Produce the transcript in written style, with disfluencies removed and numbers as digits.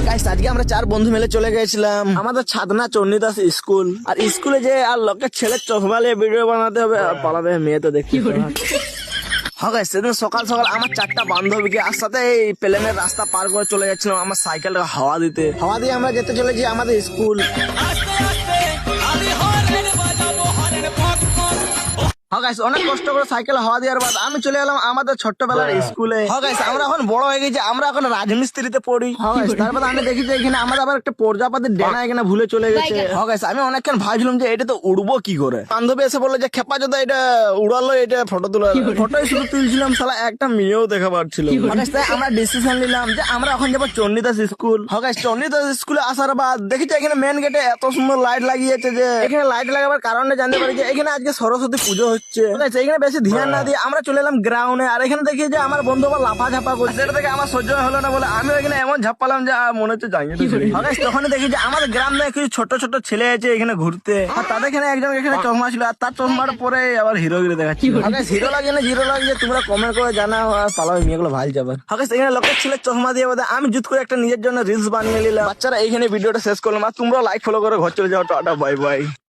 Guys আজকে আমরা 4 বন্ধু মিলে চলে গেছিলাম আমাদের ছাদনা চন্ডীদাস স্কুল। আর স্কুলে যে আর লোকের ছেলের চশমা নিয়ে ভিডিও বানাতে হবে আর পালাবে মেয়ে তো দেখতে হ্যাঁ গাইস সেদিন সকাল সকাল আমার 4টা বান্ধবীকে আর সাথে এই প্লেনের রাস্তা পার করে চলে যাচ্ছিলাম আমার সাইকেলটা হাওয়া দিয়ে আমরা যেতে চলেছি আমাদের স্কুল। হ্যাঁ গাইস অনেক কষ্ট করে সাইকেল হাওয়া দেওয়ার বাদ আমি চলে এলাম আমাদের ছোট্টবেলার স্কুলে। হ্যাঁ গাইস আমরা এখন বড় হয়ে গেছি, আমরা এখন রাজমিস্ত্রিতে পড়ি। হ্যাঁ গাইস তারপর আমি দেখি যে এখানে আমাদের আবার একটা প্রজাপতির ডেনা এখানে ভুলে চলে গেছে। হ্যাঁ গাইস আমি অনেকক্ষণ ভাবছিলাম যে এটা তো উড়বো কি করে। বান্ধবী এসে বললো যে খেপা যদি এটা উড়ালো এটা ফটো তোলা, ফটোই শুধু তুলছিলাম শালা একটা মেয়েও দেখা পাচ্ছিল। হ্যাঁ গাইস তাই আমরা ডিসিশন নিলাম যে আমরা এখন যাবো চন্ডীদাস স্কুল। হ্যাঁ গাইস চন্ডীদাস স্কুলে আসার বাদ দেখি যে এখানে মেন গেটে এত সুন্দর লাইট লাগিয়েছে যে এখানে লাইট লাগাবার কারণে জানতে পারি যে এখানে আজকে সরস্বতী পুজো হচ্ছে। এখানে বেশি ধ্যান না দিয়ে আমরা চলে এলাম গ্রাউন্ডে। আর এখানে দেখি যে আমার বন্ধু আবার লাফা ঝাপা করছে, সেটা থেকে আমার সহ্য হলো না বলে আমি এখানে এমন ঝাপালাম যে মনে হচ্ছে জানিয়ে তখন দেখি যে আমাদের গ্রাম থেকে কিছু ছোট ছোট ছেলে আছে এখানে ঘুরতে। আর তাদের এখানে একজন এখানে চশমা ছিল আর তার চশমার পরে আবার হিরোগিরি দেখাচ্ছি। হিরো লাগে না জিরো লাগে তোমরা কমেন্ট করে জানাও আর পালাবে মেয়েগুলো ভালো যাবে। এখানে লোকের ছেলের চশমা দিয়ে বোধ আমি জুত করে একটা নিজের জন্য রিলস বানিয়ে নিলাম। বাচ্চারা এইখানে ভিডিওটা শেষ করলাম আর তোমরা লাইক ফলো করে ঘর চলে যাও। Tata bye bye.